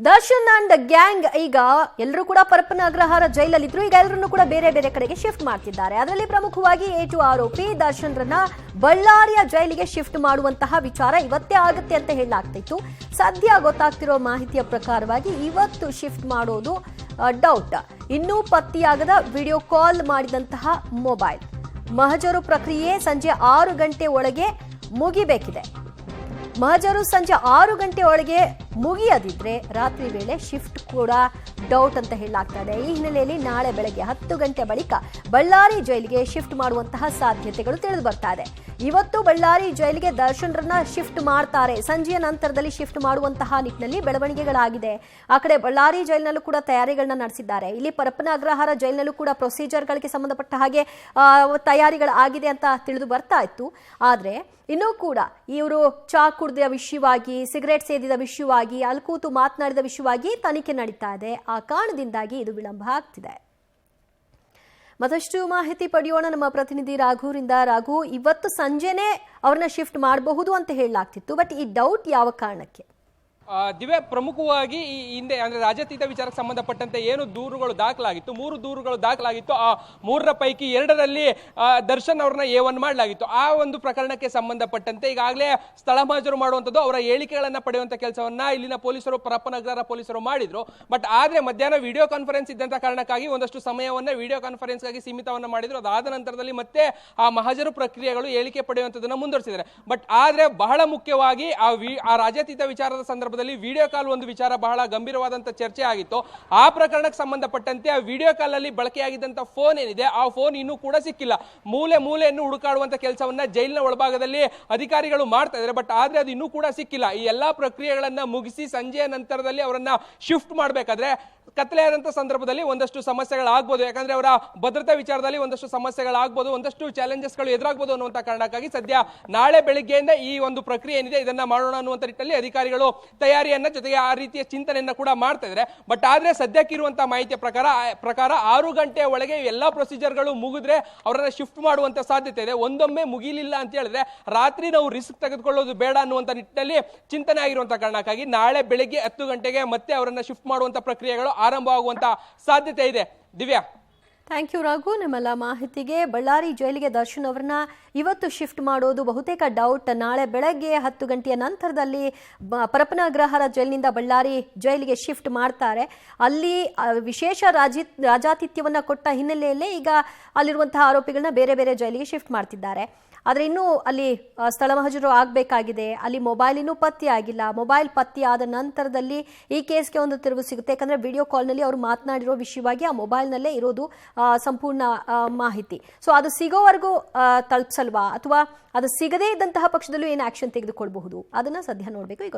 Darshan and gang ಈಗ ಎಲ್ಲರೂ ಕೂಡ ಪರಪ್ಪನ ಅಗ್ರಹಾರ ಜೈಲಲ್ಲಿದ್ರು. ಈಗ ಎಲ್ಲರನ್ನು ಕೂಡ ಬೇರೆ ಬೇರೆ ಕಡೆಗೆ ಶಿಫ್ಟ್ ಮಾಡ್ತಿದ್ದಾರೆ. ಅದರಲ್ಲಿ ಪ್ರಮುಖವಾಗಿ A2 ಆರೋಪಿ ದರ್ಶನ್ ರನ್ನ ಬಳ್ಳಾರಿಯ ಜೈಲಿಗೆ ಶಿಫ್ಟ್ ಮಾಡುವಂತಹ ವಿಚಾರ ಇವತ್ತೇ ಆಗುತ್ತೆ ಅಂತ ಹೇಳಲಾಗ್ತಿತ್ತು. ಸದ್ಯ ಗೊತ್ತಾಗ್ತಿರೋ ಮಾಹಿತಿಯ ಪ್ರಕಾರವಾಗಿ ಇವತ್ತು ಶಿಫ್ಟ್ ಮಾಡೋದು ಡೌಟ್. ಇನ್ನೂ ಪತ್ತೆಯಾಗದ ವಿಡಿಯೋ ಕಾಲ್ ಮಾಡಿದಂತಹ ಮೊಬೈಲ್ ಮಹಜರು ಪ್ರಕ್ರಿಯೆ ಸಂಜೆ 6 ಗಂಟೆ ಒಳಗೆ ಮುಗಿಬೇಕಿದೆ. ಮಹಜರು ಸಂಜೆ 6 ಗಂಟೆ ಒಳಗೆ ಮುಗಿಯದಿದ್ರೆ ರಾತ್ರಿ ವೇಳೆ ಶಿಫ್ಟ್ ಕೂಡ ಡೌಟ್ ಅಂತ ಹೇಳಲಾಗ್ತಾ ಇದೆ. ಈ ಹಿನ್ನೆಲೆಯಲ್ಲಿ ನಾಳೆ ಬೆಳಗ್ಗೆ 10 ಗಂಟೆ ಬಳಿಕ ಬಳ್ಳಾರಿ ಜೈಲಿಗೆ ಶಿಫ್ಟ್ ಮಾಡುವಂತಹ ಸಾಧ್ಯತೆಗಳು ತಿಳಿದು ಬರ್ತಾ ಇದೆ. ಇವತ್ತು ಬಳ್ಳಾರಿ ಜೈಲಿಗೆ ದರ್ಶನ್ ರನ್ನ ಶಿಫ್ಟ್ ಮಾಡ್ತಾರೆ. ಸಂಜೆಯ ನಂತರದಲ್ಲಿ ಶಿಫ್ಟ್ ಮಾಡುವಂತಹ ನಿಟ್ಟಿನಲ್ಲಿ ಬೆಳವಣಿಗೆಗಳಾಗಿದೆ. ಆ ಕಡೆ ಬಳ್ಳಾರಿ ಜೈಲಿನಲ್ಲೂ ಕೂಡ ತಯಾರಿಗಳನ್ನ ನಡೆಸಿದ್ದಾರೆ. ಇಲ್ಲಿ ಪರಪ್ಪನ ಅಗ್ರಹಾರ ಜೈಲಿನಲ್ಲೂ ಕೂಡ ಪ್ರೊಸೀಜರ್ಗಳಿಗೆ ಸಂಬಂಧಪಟ್ಟ ಹಾಗೆ ತಯಾರಿಗಳಾಗಿದೆ ಅಂತ ತಿಳಿದು ಬರ್ತಾ ಇತ್ತು. ಆದ್ರೆ ಇನ್ನೂ ಕೂಡ ಇವರು ಚಾ ಕುಡಿದ ವಿಷಯವಾಗಿ, ಸಿಗರೇಟ್ ಸೇದಿದ ವಿಷಯವಾಗಿ, ಅಲ್ಲಿ ಕೂತು ಮಾತನಾಡಿದ ವಿಷಯವಾಗಿ ತನಿಖೆ ನಡೀತಾ ಇದೆ. ಆ ಕಾರಣದಿಂದಾಗಿ ಇದು ವಿಳಂಬ ಆಗ್ತಿದೆ. ಮತ್ತಷ್ಟು ಮಾಹಿತಿ ಪಡೆಯೋಣ ನಮ್ಮ ಪ್ರತಿನಿಧಿ ರಾಘುರಿಂದ. ರಾಘು, ಇವತ್ತು ಸಂಜೆನೆ ಅವ್ರನ್ನ ಶಿಫ್ಟ್ ಮಾಡಬಹುದು ಅಂತ ಹೇಳಲಾಗ್ತಿತ್ತು. ಬಟ್ ಈ ಡೌಟ್ ಯಾವ ಕಾರಣಕ್ಕೆ? ದಿವ್ಯ, ಪ್ರಮುಖವಾಗಿ ಈ ಹಿಂದೆ ಅಂದ್ರೆ ರಾಜಾತೀತ ವಿಚಾರಕ್ಕೆ ಸಂಬಂಧಪಟ್ಟಂತೆ ಏನು ದೂರುಗಳು ದಾಖಲಾಗಿತ್ತು, 3 ದೂರುಗಳು ದಾಖಲಾಗಿತ್ತು. ಆ 3ರ ಪೈಕಿ 2ರಲ್ಲಿ ದರ್ಶನ್ ಅವ್ರನ್ನ A1 ಮಾಡಲಾಗಿತ್ತು. ಆ ಒಂದು ಪ್ರಕರಣಕ್ಕೆ ಸಂಬಂಧಪಟ್ಟಂತೆ ಈಗಾಗಲೇ ಸ್ಥಳ ಮಹಜರು ಮಾಡುವಂಥದ್ದು, ಅವರ ಹೇಳಿಕೆಗಳನ್ನ ಪಡೆಯುವಂತ ಕೆಲಸವನ್ನ ಇಲ್ಲಿನ ಪೊಲೀಸರು, ಪರಪ್ಪನ ಅಗ್ರಹಾರ ಪೊಲೀಸರು ಮಾಡಿದ್ರು. ಬಟ್ ಆದ್ರೆ ಮಧ್ಯಾಹ್ನ ವಿಡಿಯೋ ಕಾನ್ಫರೆನ್ಸ್ ಇದ್ದಂತ ಕಾರಣಕ್ಕಾಗಿ ಒಂದಷ್ಟು ಸಮಯವನ್ನ ವಿಡಿಯೋ ಕಾನ್ಫರೆನ್ಸ್ ಗಾಗಿ ಸೀಮಿತವನ್ನ ಮಾಡಿದ್ರು. ಅದಾದ ನಂತರದಲ್ಲಿ ಮತ್ತೆ ಆ ಮಹಜರು ಪ್ರಕ್ರಿಯೆಗಳು ಹೇಳಿಕೆ ಪಡೆಯುವಂತದನ್ನ ಮುಂದುವರಿಸಿದ್ದಾರೆ. ಬಟ್ ಆದ್ರೆ ಬಹಳ ಮುಖ್ಯವಾಗಿ ಆ ರಾಜಾತೀತ ವಿಚಾರದ ಸಂದರ್ಭ ವಿಡಿಯೋ ಕಾಲ್ ಒಂದು ವಿಚಾರ ಬಹಳ ಗಂಭೀರವಾದಂತ ಚರ್ಚೆ ಆಗಿತ್ತು. ಆ ಪ್ರಕರಣಕ್ಕೆ ಸಂಬಂಧಪಟ್ಟಂತೆ ಆ ವಿಡಿಯೋ ಕಾಲ್ ಅಲ್ಲಿ ಬಳಕೆಯಾಗಿದ್ದಂತ ಫೋನ್ ಏನಿದೆ, ಆ ಫೋನ್ ಇನ್ನೂ ಕೂಡ ಸಿಕ್ಕಿಲ್ಲ. ಮೂಲೆಯನ್ನು ಹುಡುಕಾಡುವಂತ ಕೆಲಸವನ್ನ ಜೈಲಿನ ಒಳಭಾಗದಲ್ಲಿ ಅಧಿಕಾರಿಗಳು ಮಾಡ್ತಾ ಇದ್ದಾರೆ. ಬಟ್ ಆದ್ರೆ ಅದು ಇನ್ನೂ ಕೂಡ ಸಿಕ್ಕಿಲ್ಲ. ಈ ಎಲ್ಲಾ ಪ್ರಕ್ರಿಯೆಗಳನ್ನ ಮುಗಿಸಿ ಸಂಜೆಯ ನಂತರದಲ್ಲಿ ಅವರನ್ನ ಶಿಫ್ಟ್ ಮಾಡಬೇಕಾದ್ರೆ ಕತ್ತಲೆಯಾದಂತ ಸಂದರ್ಭದಲ್ಲಿ ಒಂದಷ್ಟು ಸಮಸ್ಯೆಗಳಾಗಬಹುದು. ಯಾಕಂದ್ರೆ ಅವರ ಭದ್ರತಾ ವಿಚಾರದಲ್ಲಿ ಒಂದಷ್ಟು ಸಮಸ್ಯೆಗಳಾಗಬಹುದು, ಒಂದಷ್ಟು ಚಾಲೆಂಜಸ್ಗಳು ಎದುರಾಗಬಹುದು ಅನ್ನುವಂತ ಕಾರಣಕ್ಕಾಗಿ ಸದ್ಯ ನಾಳೆ ಬೆಳಿಗ್ಗೆಯಿಂದ ಈ ಒಂದು ಪ್ರಕ್ರಿಯೆ ಏನಿದೆ ಇದನ್ನ ಮಾಡೋಣ ಅನ್ನುವಂತ ನಿಟ್ಟಿನಲ್ಲಿ ಅಧಿಕಾರಿಗಳು ತಯಾರಿಯನ್ನ ಜೊತೆಗೆ ಆ ರೀತಿಯ ಚಿಂತನೆಯನ್ನ ಕೂಡ ಮಾಡ್ತಾ ಇದ್ದಾರೆ. ಬಟ್ ಆದ್ರೆ ಸದ್ಯಕ್ಕಿರುವಂತಹ ಮಾಹಿತಿಯ ಪ್ರಕಾರ 6 ಗಂಟೆ ಒಳಗೆ ಎಲ್ಲಾ ಪ್ರೊಸೀಜರ್ಗಳು ಮುಗಿದ್ರೆ ಅವರನ್ನ ಶಿಫ್ಟ್ ಮಾಡುವಂತ ಸಾಧ್ಯತೆ ಇದೆ. ಒಂದೊಮ್ಮೆ ಮುಗಿಲಿಲ್ಲ ಅಂತ ಹೇಳಿದ್ರೆ ರಾತ್ರಿ ನಾವು ರಿಸ್ಕ್ ತೆಗೆದುಕೊಳ್ಳೋದು ಬೇಡ ಅನ್ನುವಂತ ನಿಟ್ಟಿನಲ್ಲಿ ಚಿಂತನೆ ಆಗಿರುವಂತಹ ಕಾರಣಕ್ಕಾಗಿ ನಾಳೆ ಬೆಳಿಗ್ಗೆ 10 ಗಂಟೆಗೆ ಮತ್ತೆ ಅವರನ್ನ ಶಿಫ್ಟ್ ಮಾಡುವಂತ ಪ್ರಕ್ರಿಯೆಗಳು ಆರಂಭವಾಗುವಂತ ಸಾಧ್ಯತೆ ಇದೆ. ದಿವ್ಯಾ, ಥ್ಯಾಂಕ್ ಯು ರಾಘು ನಿಮ್ಮೆಲ್ಲ ಮಾಹಿತಿಗೆ. ಬಳ್ಳಾರಿ ಜೈಲಿಗೆ ದರ್ಶನ್ ಅವರನ್ನ ಇವತ್ತು ಶಿಫ್ಟ್ ಮಾಡೋದು ಬಹುತೇಕ ಡೌಟ್. ನಾಳೆ ಬೆಳಗ್ಗೆ 10 ಗಂಟೆಯ ನಂತರದಲ್ಲಿ ಪರಪ್ಪನ ಅಗ್ರಹಾರ ಜೈಲಿನಿಂದ ಬಳ್ಳಾರಿ ಜೈಲಿಗೆ ಶಿಫ್ಟ್ ಮಾಡ್ತಾರೆ. ಅಲ್ಲಿ ವಿಶೇಷ ರಾಜಾತಿಥ್ಯವನ್ನ ಕೊಟ್ಟ ಹಿನ್ನೆಲೆಯಲ್ಲೇ ಈಗ ಅಲ್ಲಿರುವಂತಹ ಆರೋಪಿಗಳನ್ನ ಬೇರೆ ಬೇರೆ ಜೈಲಿಗೆ ಶಿಫ್ಟ್ ಮಾಡ್ತಿದ್ದಾರೆ. ಆದರೆ ಇನ್ನೂ ಅಲ್ಲಿ ಸ್ಥಳ ಮಹಜರು ಆಗಬೇಕಾಗಿದೆ. ಅಲ್ಲಿ ಮೊಬೈಲ್ ಇನ್ನೂ ಪತ್ತೆ ಆಗಿಲ್ಲ. ಮೊಬೈಲ್ ಪತ್ತೆ ಆದ ನಂತರದಲ್ಲಿ ಈ ಕೇಸ್ಗೆ ಒಂದು ತಿರುವು ಸಿಗುತ್ತೆ. ಯಾಕಂದರೆ ವಿಡಿಯೋ ಕಾಲ್ನಲ್ಲಿ ಅವರು ಮಾತನಾಡಿರೋ ವಿಷಯವಾಗಿ ಆ ಮೊಬೈಲ್ನಲ್ಲೇ ಇರೋದು ಸಂಪೂರ್ಣ ಮಾಹಿತಿ. ಸೊ ಅದು ಸಿಗೋವರೆಗೂ ತಲುಪಿಸಲ್ವಾ ಅಥವಾ ಅದು ಸಿಗದೇ ಇದ್ದಂತಹ ಪಕ್ಷದಲ್ಲೂ ಏನು ಆಕ್ಷನ್ ತೆಗೆದುಕೊಳ್ಬಹುದು, ಅದನ್ನು ಸದ್ಯ ನೋಡಬೇಕು. ಈಗ